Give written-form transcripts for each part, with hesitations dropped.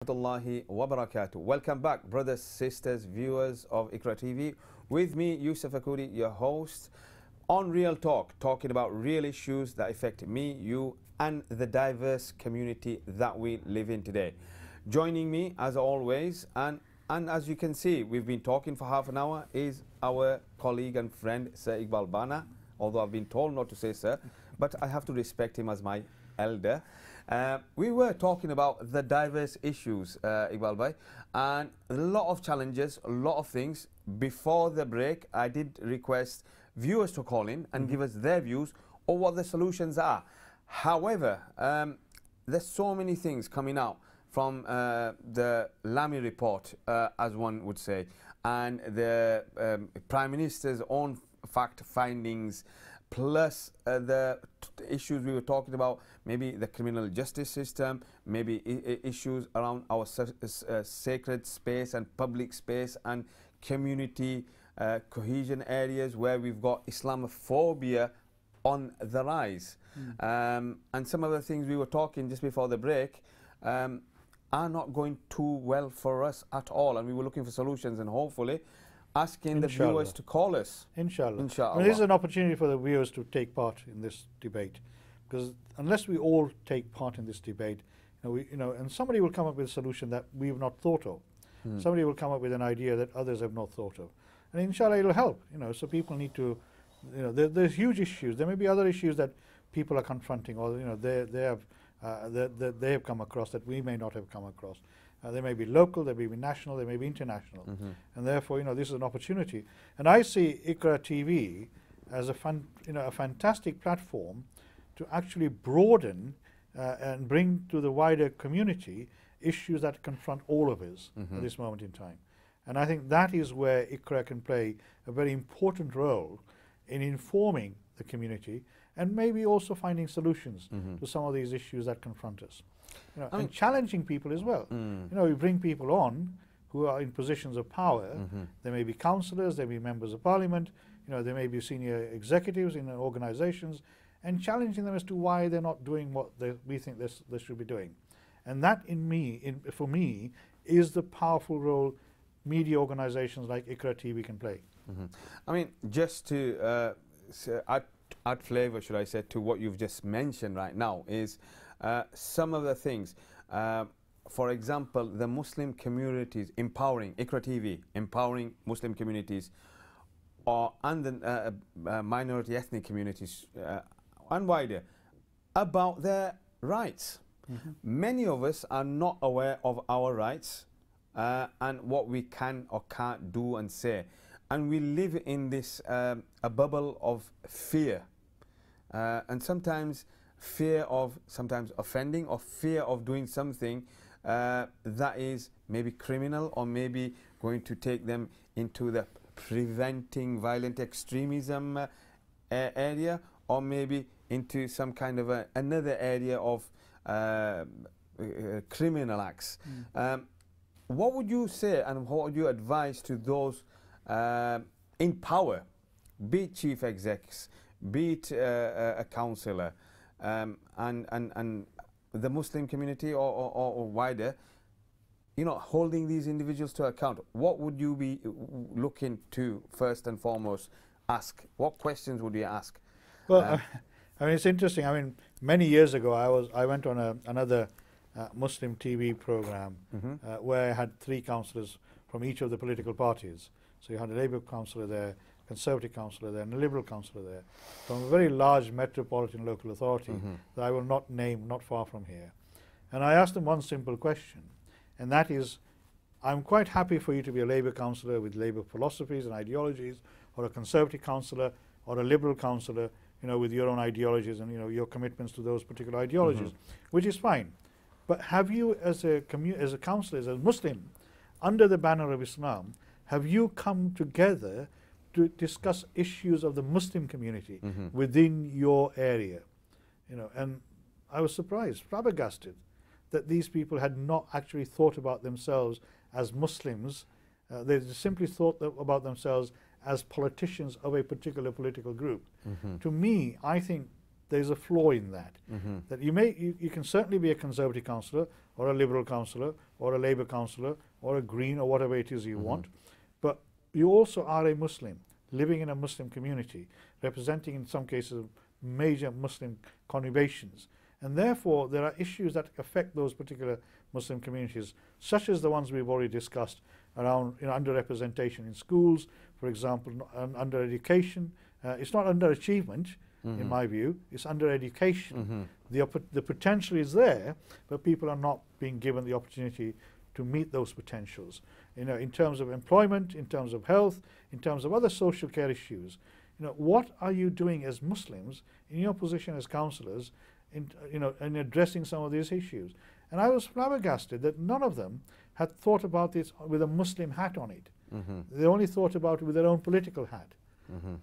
Warahmatullahi wabarakatuh. Welcome back, brothers, sisters, viewers of IQRA TV. With me, Yusuf Akuri, your host on Real Talk, talking about real issues that affect me, you, and the diverse community that we live in today. Joining me, as always, and as you can see, we've been talking for half an hour, is our colleague and friend, Sir Iqbal Bana, although I've been told not to say sir, but I have to respect him as my elder. We were talking about the diverse issues, Iqbal Bhai, and a lot of challenges, a lot of things. Before the break, I did request viewers to call in and give us their views on what the solutions are. However, there's so many things coming out from the Lamy report, as one would say, and the Prime Minister's own fact findings, plus the issues we were talking about, maybe the criminal justice system, maybe issues around our sacred space and public space and community cohesion areas where we've got Islamophobia on the rise. And some of the things we were talking just before the break are not going too well for us at all, and we were looking for solutions and hopefully asking the viewers to call us. Inshallah. Inshallah. I mean, this is an opportunity for the viewers to take part in this debate, because unless we all take part in this debate, and somebody will come up with a solution that we've not thought of. Somebody will come up with an idea that others have not thought of, and inshallah it'll help. So people need to, there's huge issues. There may be other issues that people are confronting, or they have come across that we may not have come across. They may be local, they may be national, they may be international, and therefore, this is an opportunity. And I see IQRA TV as a fantastic platform to actually broaden and bring to the wider community issues that confront all of us at this moment in time. And I think that is where IQRA can play a very important role in informing the community and maybe also finding solutions to some of these issues that confront us. And challenging people as well. We bring people on who are in positions of power. They may be councillors, they may be members of parliament, they may be senior executives in organizations, and challenging them as to why they're not doing what we think they should be doing. And that, for me, is the powerful role media organizations like IQRA TV can play. I mean, just to add flavor, should I say, to what you've just mentioned right now, is some of the things. For example, the Muslim communities, empowering IQRA TV, empowering Muslim communities, and the minority ethnic communities and wider, about their rights. Many of us are not aware of our rights and what we can or can't do and say, and we live in this a bubble of fear, and sometimes fear of offending, or fear of doing something that is maybe criminal, or maybe going to take them into the preventing violent extremism area, or maybe into some kind of another area of criminal acts. What would you say and what would you advise to those in power, be it chief execs, be it a councillor, and the Muslim community or wider, holding these individuals to account? What would you be looking to first and foremost ask? What questions would you ask? Well, I mean, it's interesting. I mean, many years ago, I went on another Muslim TV program where I had 3 councillors from each of the political parties. So you had a Labour councillor there, Conservative councillor there, and a Liberal councillor there, from a very large metropolitan local authority that I will not name, not far from here. And I asked them one simple question, and that is, I'm quite happy for you to be a Labour councillor with Labour philosophies and ideologies, or a Conservative councillor, or a Liberal councillor, with your own ideologies and your commitments to those particular ideologies, which is fine. But have you, as a councillor, as a Muslim, under the banner of Islam, have you come together to discuss issues of the Muslim community within your area? And I was surprised, flabbergasted, that these people had not actually thought about themselves as Muslims. They simply thought about themselves as politicians of a particular political group. To me, I think there's a flaw in that. That you can certainly be a Conservative councillor or a Liberal councillor or a Labour councillor or a Green or whatever it is you want, but you also are a Muslim living in a Muslim community, representing in some cases major Muslim conurbations. And therefore there are issues that affect those particular Muslim communities, such as the ones we've already discussed around underrepresentation in schools, for example, under education. It's not underachievement, in my view, it's under education. The potential is there, but people are not being given the opportunity to meet those potentials. In terms of employment, in terms of health, in terms of other social care issues. What are you doing as Muslims in your position as councillors in addressing some of these issues? And I was flabbergasted that none of them had thought about this with a Muslim hat on it. They only thought about it with their own political hat.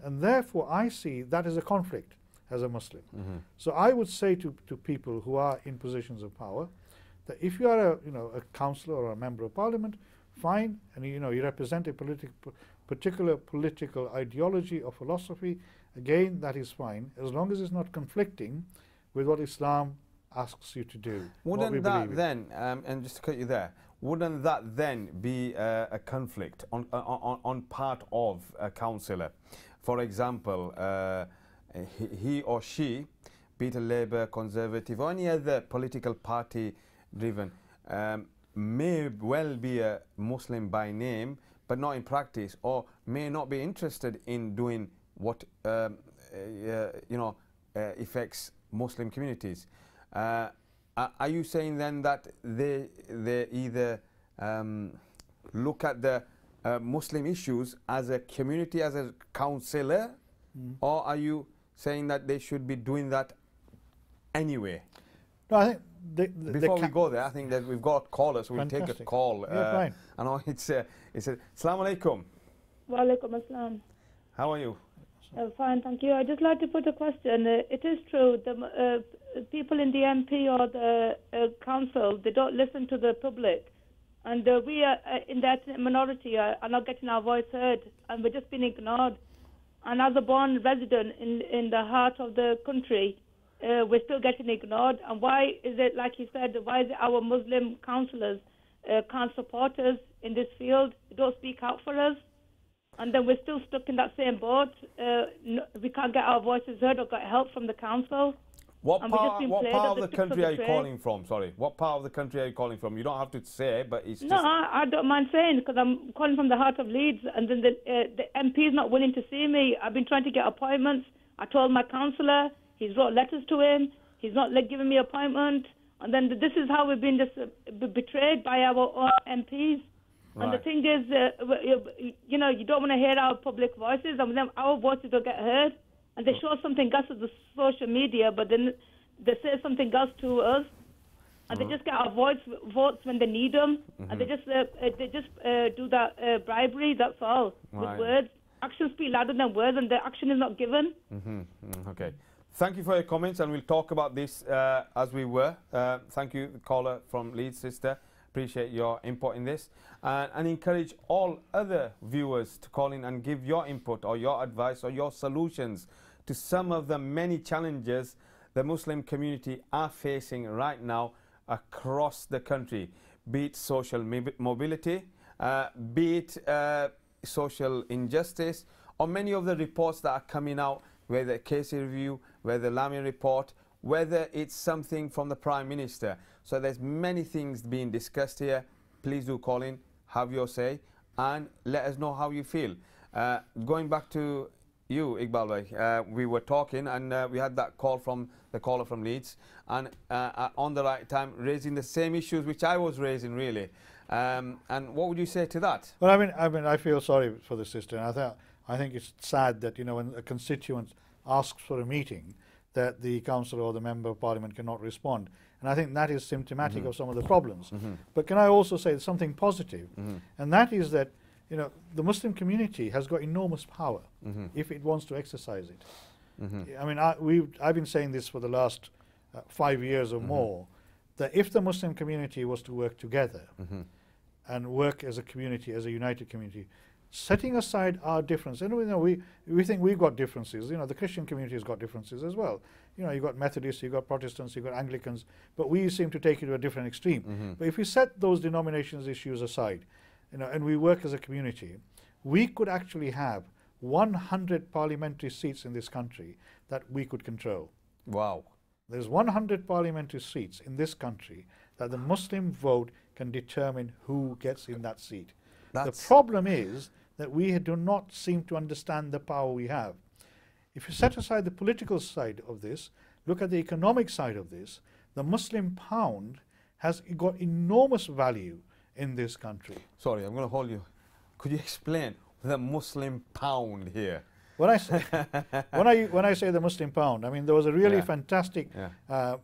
And therefore I see that as a conflict as a Muslim. So I would say to people who are in positions of power that if you are a councillor or a member of parliament, fine, and you represent a particular political ideology or philosophy, again that is fine, as long as it's not conflicting with what Islam asks you to do. Wouldn't that then, and just to cut you there, wouldn't that then be a conflict on part of a councillor? For example, he or she, be it a Labour, Conservative or any other political party driven, may well be a Muslim by name but not in practice, or may not be interested in doing what affects Muslim communities. Are you saying then that they either look at the Muslim issues as a community, as a councillor, or are you saying that they should be doing that anyway? No, I think before we go there, I think that we've got callers, so we'll take a call. Yeah, fine. I know it's Assalamu alaikum. Wa alaikum assalam. How are you? Fine, thank you. I'd just like to put a question. It is true, the people in the MP or the council, they don't listen to the public. And we are in that minority are not getting our voice heard, and we're just being ignored. And as a born resident in the heart of the country, we're still getting ignored. And why is it, like you said, why is it our Muslim councillors can't support us in this field? They don't speak out for us. And then we're still stuck in that same boat. We can't get our voices heard or get help from the council. What part of the country are you calling from? Sorry, what part of the country are you calling from? You don't have to say, but it's just... No, I don't mind saying, because I'm calling from the heart of Leeds, and then the MP is not willing to see me. I've been trying to get appointments. I told my councillor, he's wrote letters to him, he's not giving me appointment, and then this is how we've been betrayed by our own MPs. Right. And the thing is, you don't want to hear our public voices, and then our voices don't get heard. And they show something else on the social media, but then they say something else to us, and they just get our votes when they need them, and they just do that bribery. That's all, with words. Actions speak louder than words, and the action is not given. Okay, thank you for your comments, and we'll talk about this as we were. Thank you, caller from Leeds, sister. Appreciate your input in this, and encourage all other viewers to call in and give your input or your advice or your solutions to some of the many challenges the Muslim community are facing right now across the country, be it social mobility, be it social injustice, or many of the reports that are coming out, whether case review, whether Lamy report, whether it's something from the Prime Minister. So there's many things being discussed here. Please do call in, have your say, and let us know how you feel. Going back to you, Iqbal bhai, we were talking, and we had that call from the caller from Leeds, and on the right time raising the same issues which I was raising, really. And what would you say to that? Well, I mean, I feel sorry for the sister, and I think it's sad that when a constituent asks for a meeting, that the councillor or the member of parliament cannot respond. And I think that is symptomatic of some of the problems. But can I also say something positive? And that is that the Muslim community has got enormous power if it wants to exercise it. I mean, I've been saying this for the last 5 years or more, that if the Muslim community was to work together and work as a community, as a united community, setting aside our difference, and we think we've got differences, the Christian community has got differences as well, you know, you've got Methodists, you've got Protestants, you've got Anglicans, but we seem to take it to a different extreme. But if we set those denominations issues aside, you know, and we work as a community, we could actually have 100 parliamentary seats in this country that we could control. Wow. There's 100 parliamentary seats in this country that the Muslim vote can determine who gets in that seat. The problem is that we do not seem to understand the power we have. If you set aside the political side of this, look at the economic side of this, the Muslim pound has got enormous value in this country. Sorry, I'm going to hold you. Could you explain the Muslim pound here? When I say, when I say the Muslim pound, I mean, there was a really fantastic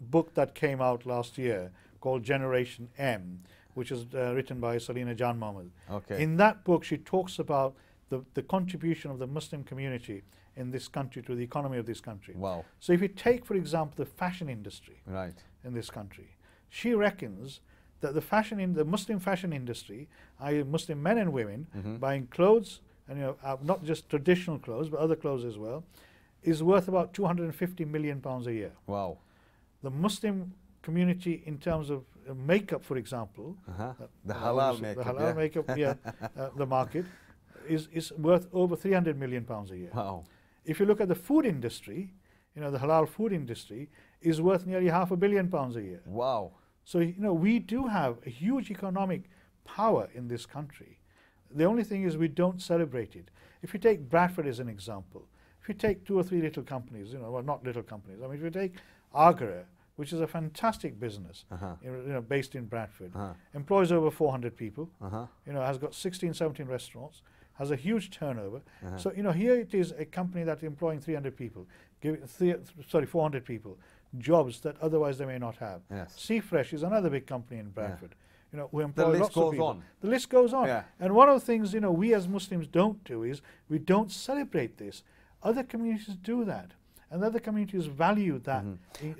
book that came out last year called Generation M, which is written by Salina Jan Mohammed. Okay. In that book, she talks about the contribution of the Muslim community in this country to the economy of this country. Wow. So if you take, for example, the fashion industry in this country, she reckons that the Muslim fashion industry, i.e. Muslim men and women, buying clothes, and you know, not just traditional clothes, but other clothes as well, is worth about £250 million a year. Wow. The Muslim community in terms of makeup, for example, the halal makeup, the halal makeup, the market is worth over £300 million a year. Wow. If you look at the food industry, you know, the halal food industry is worth nearly £500 million a year. Wow. So, you know, we do have a huge economic power in this country. The only thing is we don't celebrate it. If you take Bradford as an example, if you take 2 or 3 little companies, you know, well, not little companies, I mean, if you take IQRA, which is a fantastic business, you know, based in Bradford, employs over 400 people, you know, has got 16, 17 restaurants, has a huge turnover. So, you know, here it is a company that's employing 300 people, 400 people, jobs that otherwise they may not have. Seafresh is another big company in Bradford. You know, who employ lots of people. The list goes on. And one of the things, you know, we as Muslims don't do is we don't celebrate this. Other communities do that. And other communities value that.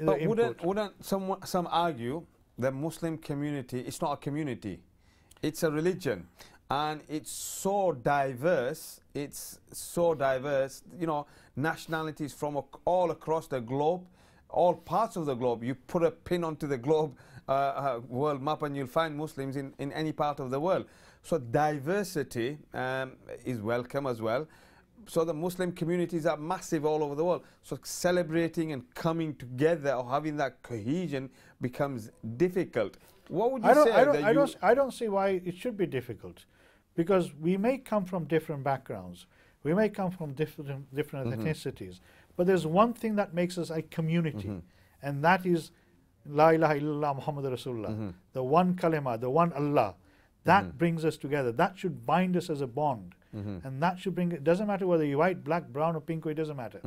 But wouldn't some argue the Muslim community, it's not a community, it's a religion. And it's so diverse, you know, nationalities from all across the globe, all parts of the globe. You put a pin onto the globe world map and you'll find Muslims in any part of the world. So diversity is welcome as well. So the Muslim communities are massive all over the world. So celebrating and coming together or having that cohesion becomes difficult. What would you say? I don't see why it should be difficult. Because we may come from different backgrounds. We may come from different ethnicities. But there's one thing that makes us a community. And that is La ilaha illallah Muhammad Rasulullah. The one kalima, the one Allah. That brings us together. That should bind us as a bond. And that should bring, it doesn't matter whether you're white, black, brown or pink, it doesn't matter.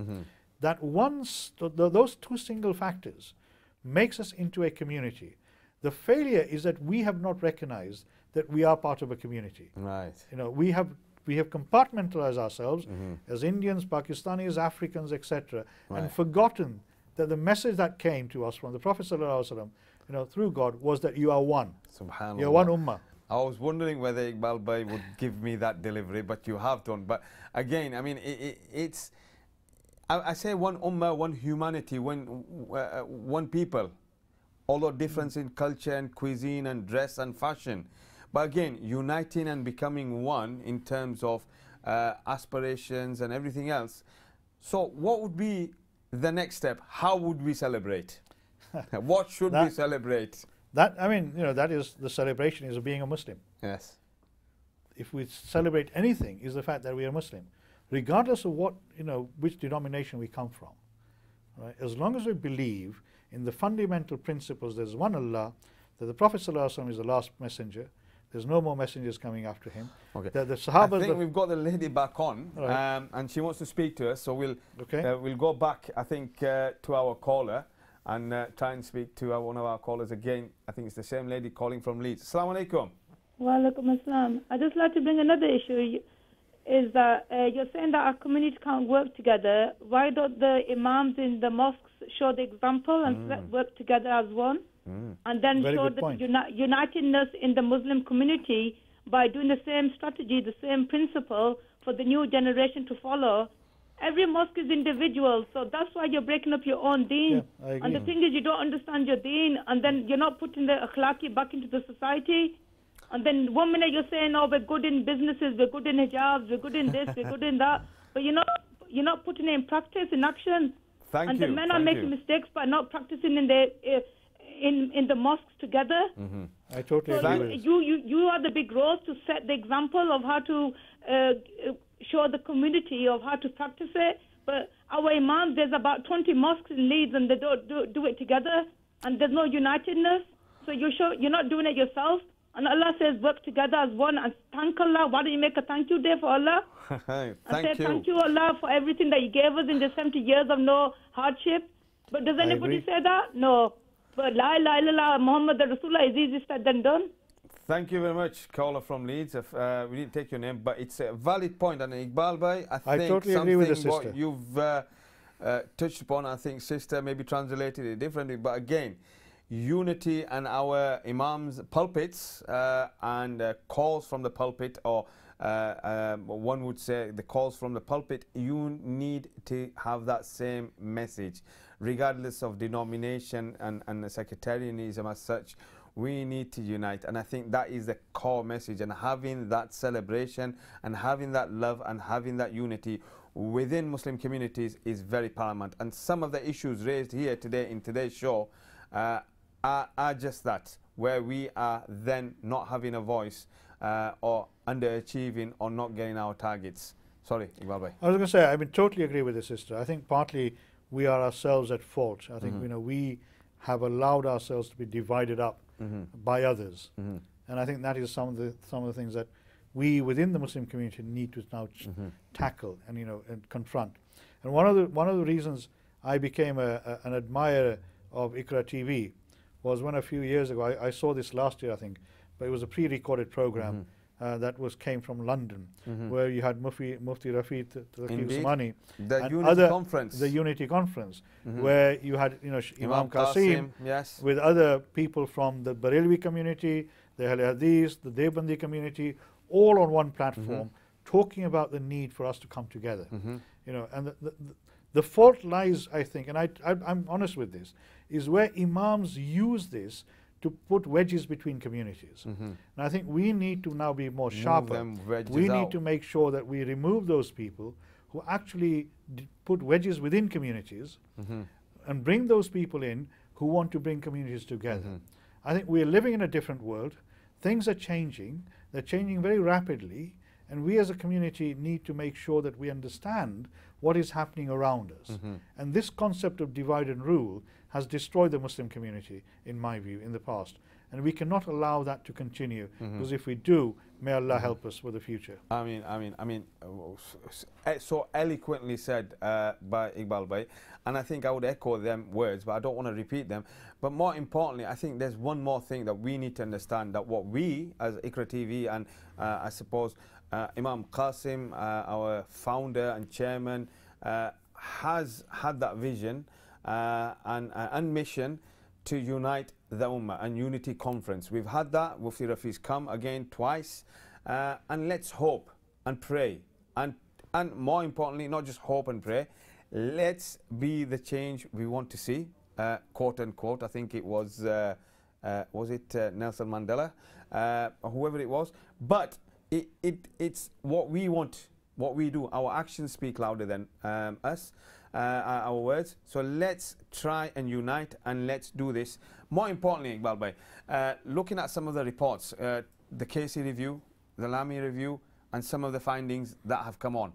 That those 2 single factors makes us into a community. The failure is that we have not recognized that we are part of a community. Right. You know, we have compartmentalized ourselves as Indians, Pakistanis, Africans, etc., and forgotten that the message that came to us from the Prophet ﷺ, you know, through God, was that you are one. Subhanallah. You're one ummah. I was wondering whether Iqbal Bhai would give me that delivery, but you have done. But again, I mean, it's I say one ummah, one humanity, one people, although difference in culture and cuisine and dress and fashion. But again, uniting and becoming one in terms of aspirations and everything else. So what would be the next step? How would we celebrate? What should we celebrate? I mean, you know, that is the celebration is of being a Muslim. Yes. If we celebrate anything, is the fact that we are Muslim, regardless of what, you know, which denomination we come from. Right? As long as we believe in the fundamental principles, there's one Allah, that the Prophet ﷺ is the last messenger. There's no more messengers coming after him. Okay. The Sahabas, I think we've got the lady back on, and she wants to speak to us. So we'll go back, I think, to our caller and try and speak to one of our callers again. I think it's the same lady calling from Leeds. Assalamu alaikum. Wa alaikum assalam. I'd just like to bring another issue. Is that you're saying that our community can't work together. Why don't the imams in the mosques show the example and work together as one? And then show the unitedness in the Muslim community by doing the same strategy, the same principle for the new generation to follow, every mosque is individual, so that's why you're breaking up your own deen. Yeah, I agree. And the thing is, you don't understand your deen, and then you're not putting the akhlaqi back into the society. And then one minute you're saying, oh, we're good in businesses, we're good in hijabs, we're good in this, we're good in that, but you're not putting it in practice, in action. Thank and you. the men are making mistakes by not practicing in the mosques together. I totally agree with this. You are the big role to set the example of how to show the community of how to practice it. But our imams, there's about 20 mosques in Leeds, and they don't do it together, and there's no unitedness. So you're not doing it yourself. And Allah says, work together as one, and thank Allah. Why don't you make a thank you day for Allah? Thank you, Allah, for everything that you gave us in the 70 years of no hardship. But does anybody say that? No. But La ilaha illallah Muhammad Rasulullah is easier said than done. Thank you very much, caller from Leeds. We didn't take your name, but it's a valid point. And Iqbal Bhai, I think totally agree with the sister. What you've touched upon, I think sister maybe translated it differently. But again, unity and our imams' pulpits and calls from the pulpit, or one would say the calls from the pulpit, you need to have that same message, regardless of denomination and sectarianism as such. We need to unite, and I think that is the core message, and having that celebration and having that love and having that unity within Muslim communities is very paramount. And some of the issues raised here today in today's show are just that, where we are then not having a voice or underachieving or not getting our targets. Sorry, Iqbal Bhai. I was going to say, I mean, totally agree with the sister. I think partly we are ourselves at fault. I think we have allowed ourselves to be divided up by others, and I think that is some of the things that we within the Muslim community need to now tackle and and confront. And one of the reasons I became an admirer of IQRA TV was when a few years ago, I saw this last year I think, but it was a pre-recorded program that came from London, where you had Mufti Rafi Usmani, the Unity Conference, where you had Imam Qasim with other people from the Barelvi community, the Ahl Hadith, the Deobandi community, all on one platform, talking about the need for us to come together. And the fault lies, I think, and I'm honest with this, is where imams use this to put wedges between communities. And I think we need to now be more sharper. We need to make sure that we remove those people who actually put wedges within communities and bring those people in who want to bring communities together. I think we're living in a different world. Things are changing. They're changing very rapidly. And we as a community need to make sure that we understand what is happening around us. And this concept of divide and rule has destroyed the Muslim community, in my view, in the past. And we cannot allow that to continue, because if we do, may Allah help us for the future. I mean, so eloquently said by Iqbal Bhai, and I think I would echo them words, but I don't want to repeat them. But more importantly, I think there's one more thing that we need to understand, that what we as IQRA TV and I suppose Imam Qasim, our founder and chairman, has had that vision and mission to unite the Ummah, and Unity Conference. We've had that. Mufti Rafi's come again twice, and let's hope and pray, and more importantly, not just hope and pray, let's be the change we want to see, quote unquote. I think it was Nelson Mandela, whoever it was, but it's what we want, what we do. Our actions speak louder than us, our words. So let's try and unite, and let's do this. More importantly, Iqbal Bhai, looking at some of the reports, the Casey review, the Lamy review, and some of the findings that have come on,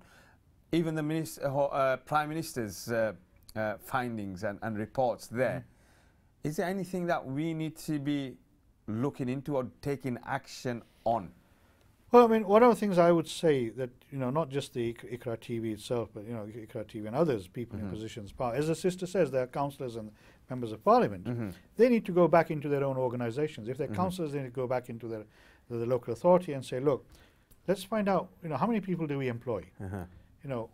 even the Prime Minister's findings and reports there. Is there anything that we need to be looking into or taking action on? Well, I mean, one of the things I would say that, not just the IQRA TV itself, but, IQRA TV and others, people in positions of power, as the sister says, they are councillors and members of parliament. They need to go back into their own organisations. If they're councillors, they need to go back into the local authority and say, look, let's find out, how many people do we employ?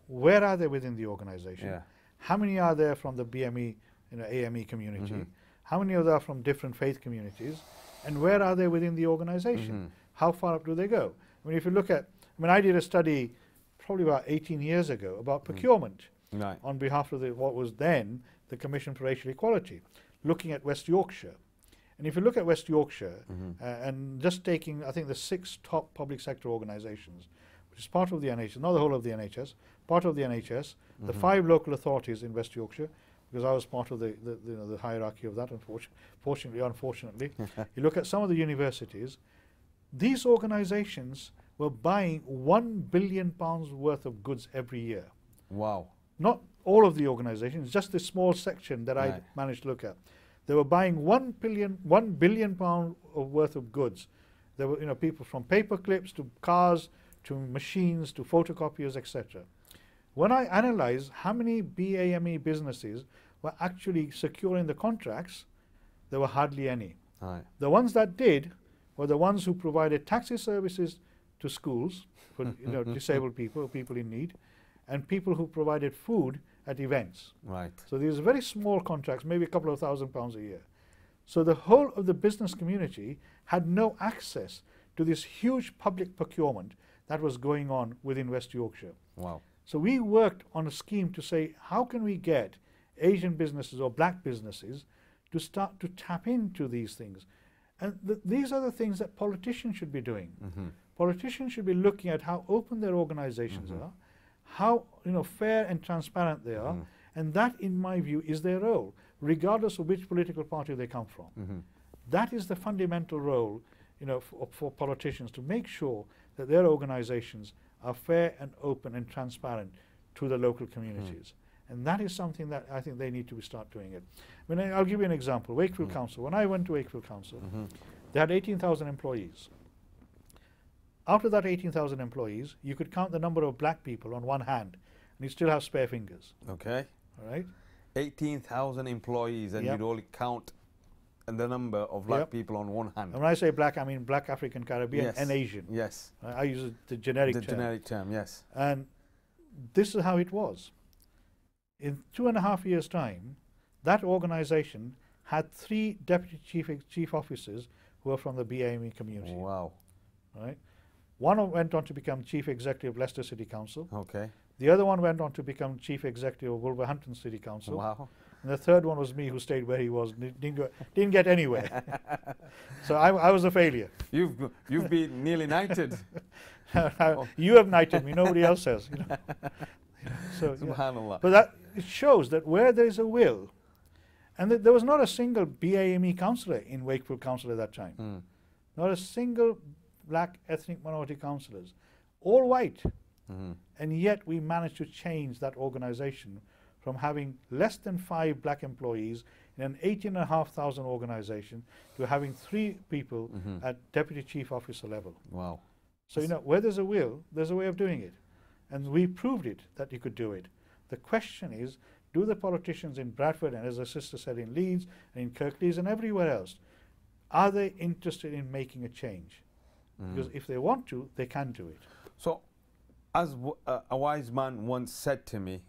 Where are they within the organisation? How many are there from the BME, AME community? How many of them are from different faith communities? And where are they within the organisation? How far up do they go? I mean, if you look at, I did a study probably about 18 years ago, about procurement Right. on behalf of what was then the Commission for Racial Equality, looking at West Yorkshire. And if you look at West Yorkshire, and just taking, I think, the 6 top public sector organisations, which is part of the NHS, not the whole of the NHS, part of the NHS, the 5 local authorities in West Yorkshire, because I was part of the hierarchy of that, unfortunately. You look at some of the universities, these organisations were buying £1 billion worth of goods every year. Wow. Not all of the organisations, just this small section that I managed to look at. They were buying £1 billion worth of goods. There were people from paper clips to cars to machines to photocopiers, etc. When I analysed how many BAME businesses were actually securing the contracts, there were hardly any. Right. The ones that did were the ones who provided taxi services to schools for disabled people, people in need, and people who provided food at events. Right. So these are very small contracts, maybe a couple of £1,000s a year. So the whole of the business community had no access to this huge public procurement that was going on within West Yorkshire. Wow. So we worked on a scheme to say, how can we get Asian businesses or black businesses to start to tap into these things? And these are the things that politicians should be doing. Politicians should be looking at how open their organizations are, how fair and transparent they are, and that, in my view, is their role, regardless of which political party they come from. That is the fundamental role for politicians, to make sure that their organizations are fair and open and transparent to the local communities. And that is something that I think they need to start doing it. I mean, I'll give you an example. Wakefield Council. When I went to Wakefield Council, they had 18,000 employees. Out of that 18,000 employees, you could count the number of black people on one hand, and you still have spare fingers. Okay. All right? 18,000 employees, and you'd only count the number of black people on one hand. And when I say black, I mean black, African, Caribbean, and Asian. Yes. I use the generic term. The generic term, yes. And this is how it was. In 2.5 years' time, that organization had 3 deputy chief officers who were from the BAME community. Wow. Right? One went on to become chief executive of Leicester City Council. Okay. The other one went on to become chief executive of Wolverhampton City Council. Wow. And the third one was me, who stayed where he was, didn't get anywhere. So I was a failure. You've been nearly knighted. You have knighted me. Nobody else has. So, Subhanallah. But it shows that where there is a will, and there was not a single BAME councillor in Wakefield Council at that time. Not a single black ethnic minority councillors, all white. And yet we managed to change that organization from having less than 5 black employees in an 18,500 organization to having 3 people at deputy chief officer level. Wow. So where there's a will, there's a way of doing it. And we proved it, that you could do it. The question is, do the politicians in Bradford, and as the sister said, in Leeds and in Kirklees and everywhere else, are they interested in making a change? Because if they want to, they can do it. So, as a wise man once said to me,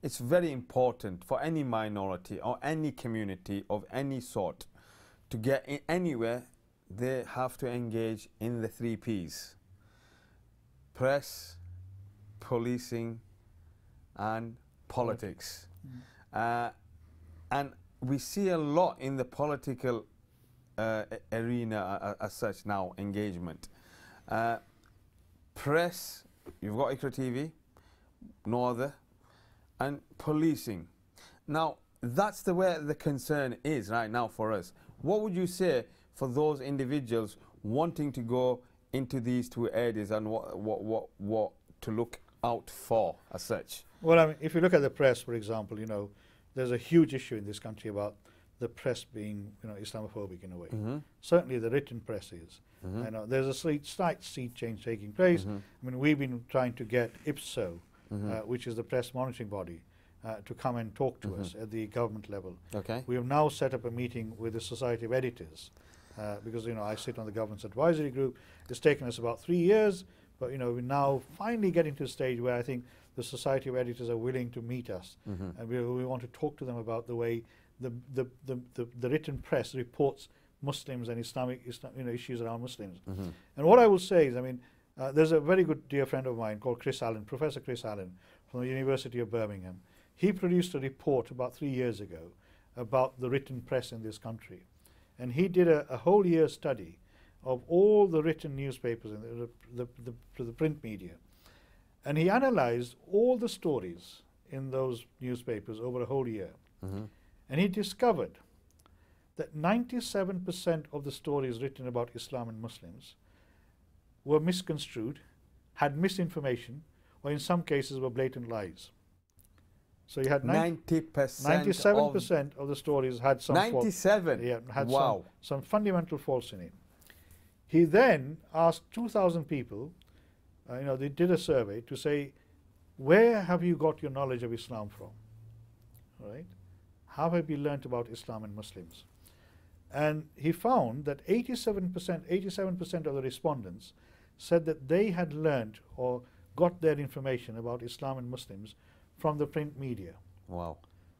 it's very important for any minority or any community of any sort to get anywhere. They have to engage in the 3 Ps: press, policing, and politics. And we see a lot in the political arena as such now, engagement. Press, you've got IQRA TV, no other, and policing. Now, that's where the concern is right now for us. What would you say for those individuals wanting to go into these 2 areas, and what to look out for as such? Well, I mean, if you look at the press, for example, there's a huge issue in this country about the press being, Islamophobic in a way. Certainly the written press is. There's a slight sea change taking place. I mean, we've been trying to get IPSO, which is the press monitoring body, to come and talk to us at the government level. Okay. We have now set up a meeting with the Society of Editors, because I sit on the government's advisory group. It's taken us about 3 years, but we're now finally getting to a stage where I think the Society of Editors are willing to meet us, and we want to talk to them about the way the written press reports Muslims and Islamic issues around Muslims. And what I will say is, I mean, There's a very good dear friend of mine called Chris Allen, Professor Chris Allen from the University of Birmingham. He produced a report about 3 years ago about the written press in this country. And he did a whole year study of all the written newspapers in the print media. And he analyzed all the stories in those newspapers over a whole year. And he discovered that 97% of the stories written about Islam and Muslims were misconstrued, had misinformation, or in some cases were blatant lies. So you had 97% of the stories had some 97? Yeah, had wow. some fundamental faults in it. He then asked 2,000 people, they did a survey to say, where have you got your knowledge of Islam from? All right? How have you learnt about Islam and Muslims? And he found that 87% of the respondents said that they had learnt or got their information about Islam and Muslims from the print media. Wow.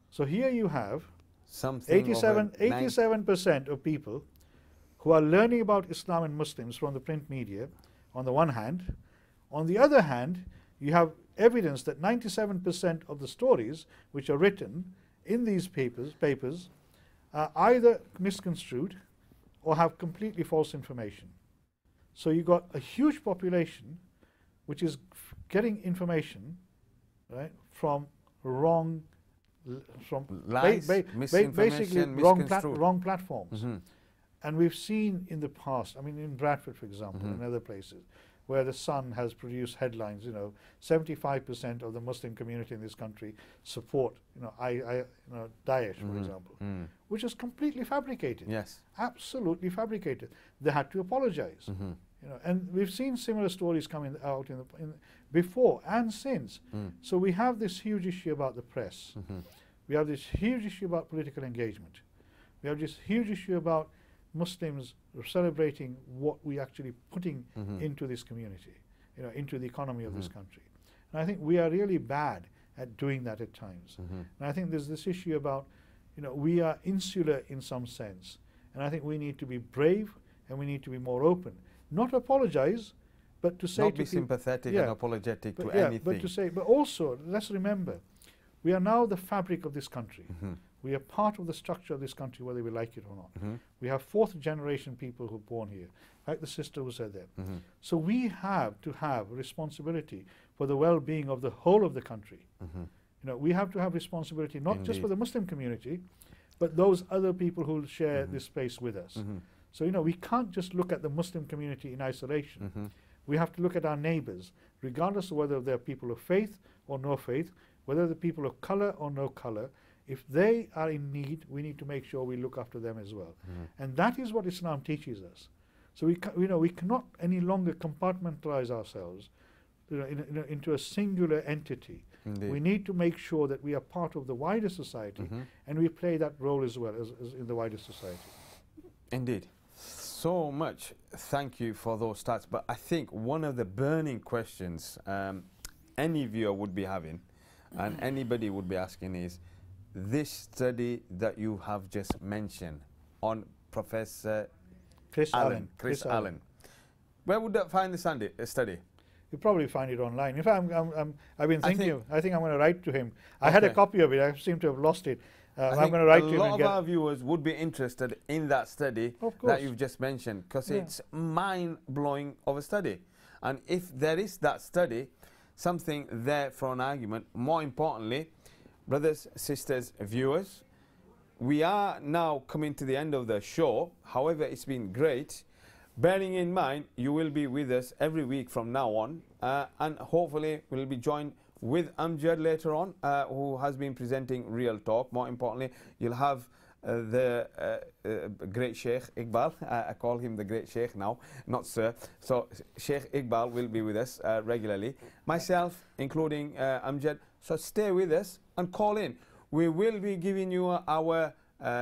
So here you have 87% of people who are learning about Islam and Muslims from the print media on the one hand. On the other hand, you have evidence that 97% of the stories which are written in these papers are either misconstrued or have completely false information. So you've got a huge population which is getting information, right, from wrong, lies, basically wrong platforms. And we've seen in the past, I mean in Bradford for example, and other places, where the Sun has produced headlines, 75% of the Muslim community in this country support, Daesh, for example, which is completely fabricated. Yes. Absolutely fabricated. They had to apologize. And we've seen similar stories coming out before and since. So we have this huge issue about the press. We have this huge issue about political engagement. We have this huge issue about Muslims celebrating what we actually putting into this community, into the economy of this country. And I think we are really bad at doing that at times. And I think there's this issue about, we are insular in some sense. And I think we need to be brave and we need to be more open. Not apologize, but to say not be sympathetic and apologetic to anything. But to say, but also, let's remember, we are now the fabric of this country. We are part of the structure of this country, whether we like it or not. We have fourth generation people who are born here, like the sister who said that. So we have to have a responsibility for the well-being of the whole of the country. We have to have responsibility not just for the Muslim community, but those other people who share this space with us. So, we can't just look at the Muslim community in isolation. We have to look at our neighbors, regardless of whether they're people of faith or no faith, whether they're people of color or no color. If they are in need, we need to make sure we look after them as well. And that is what Islam teaches us. So we cannot any longer compartmentalize ourselves into a singular entity. Indeed. We need to make sure that we are part of the wider society and we play that role as well as in the wider society. Indeed. So much thank you for those stats. But I think one of the burning questions any viewer would be having and anybody would be asking is, this study that you have just mentioned on Professor Chris Allen. Where would that find the study? You probably find it online. In fact, I've been thinking, I think I'm going to write to him. I had a copy of it. I seem to have lost it. I'm going to write to him. A lot of our viewers would be interested in that study that you've just mentioned, because it's mind-blowing of a study. And if there is that study, something there for an argument, more importantly, brothers, sisters, viewers, we are now coming to the end of the show. However, it's been great. Bearing in mind, you will be with us every week from now on, and hopefully we'll be joined with Amjad later on, who has been presenting Real Talk. More importantly, you'll have the great Sheikh Iqbal. I call him the great Sheikh now, not sir. So Sheikh Iqbal will be with us regularly. Myself, including Amjad. So stay with us and call in. We will be giving you our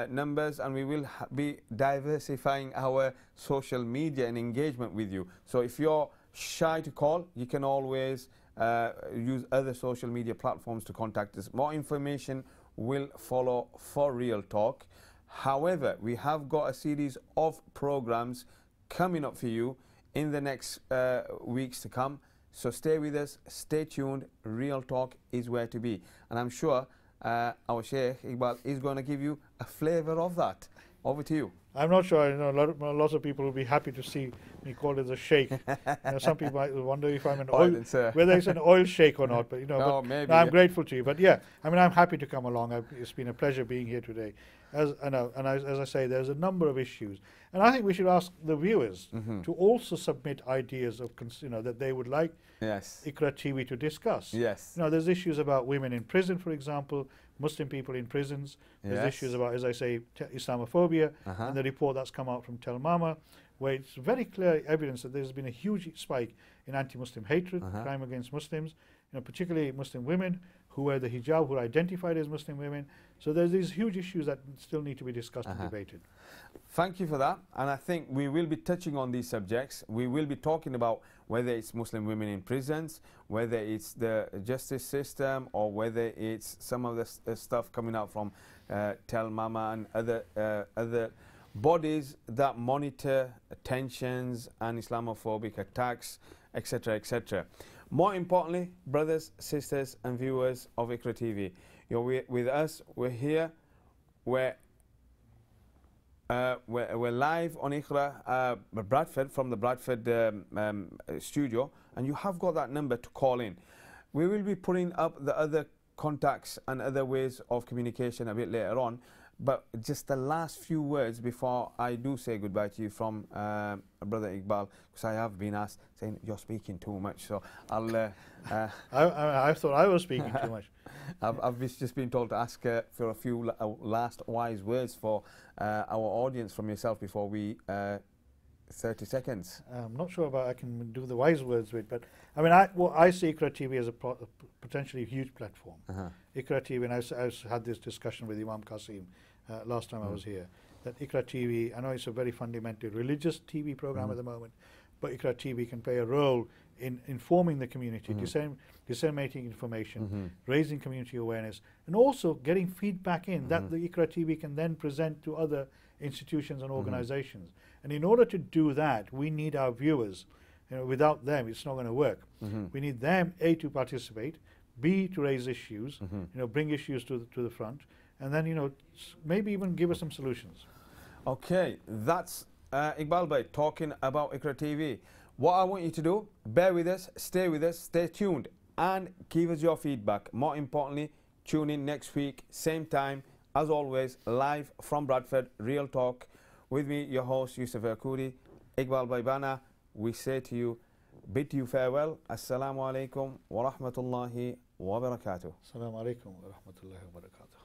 numbers, and we will be diversifying our social media and engagement with you. So if you're shy to call, you can always use other social media platforms to contact us. More information will follow for Real Talk. However, we have got a series of programs coming up for you in the next weeks to come. So stay with us, stay tuned. Real Talk is where to be. And I'm sure our Sheikh Iqbal is going to give you a flavor of that. Over to you. I'm not sure. Lots of people will be happy to see me called as a sheikh. Some people might wonder if I'm an oil, whether it's an oil sheikh or not. But no, maybe, no, I'm grateful to you. But yeah, I mean, I'm happy to come along. It's been a pleasure being here today. As I say, there's a number of issues, and I think we should ask the viewers to also submit ideas of that they would like IQRA TV to discuss. Yes. There's issues about women in prison, for example, Muslim people in prisons. There's issues about, as I say, Islamophobia, and the report that's come out from Telmama, where it's very clear evidence that there's been a huge spike in anti-Muslim hatred, crime against Muslims, particularly Muslim women who wear the hijab, who are identified as Muslim women. So there's these huge issues that still need to be discussed and debated. Thank you for that. And I think we will be touching on these subjects. We will be talking about whether it's Muslim women in prisons, whether it's the justice system, or whether it's some of the stuff coming out from Telmama and other bodies that monitor tensions and Islamophobic attacks, etc., etc. More importantly, brothers, sisters, and viewers of IQRA TV, you're with us. We're here. We're live on IQRA Bradford, from the Bradford studio, and you have got that number to call in. We will be putting up the other contacts and other ways of communication a bit later on, but just the last few words before I do say goodbye to you from Brother Iqbal, because I have been asked, saying you're speaking too much, so I'll... I thought I was speaking too much. I've just been told to ask for a few last wise words for our audience from yourself before we 30 seconds. I'm not sure about I can do the wise words with, but I mean, I see IQRA TV as a potentially huge platform. IQRA TV, and I had this discussion with Imam Qasim last time I was here, that IQRA TV, I know it's a very fundamentally religious TV program at the moment, but IQRA TV can play a role in informing the community, disseminating information, raising community awareness, and also getting feedback in that the IQRA TV can then present to other institutions and organizations. And in order to do that, we need our viewers. Without them, it's not going to work. We need them, A, to participate, B, to raise issues, bring issues to the front, and then, maybe even give us some solutions. Okay, that's Iqbal Bhai talking about IQRA TV. What I want you to do, bear with us, stay tuned, and give us your feedback. More importantly, tune in next week, same time, as always, live from Bradford, Real Talk. With me, your host, Yusuf Akuri, Iqbal Bhai Bana. We say to you, bid you farewell. Assalamu alaikum wa rahmatullahi wa barakatuh. Assalamu alaikum wa rahmatullahi wa barakatuh.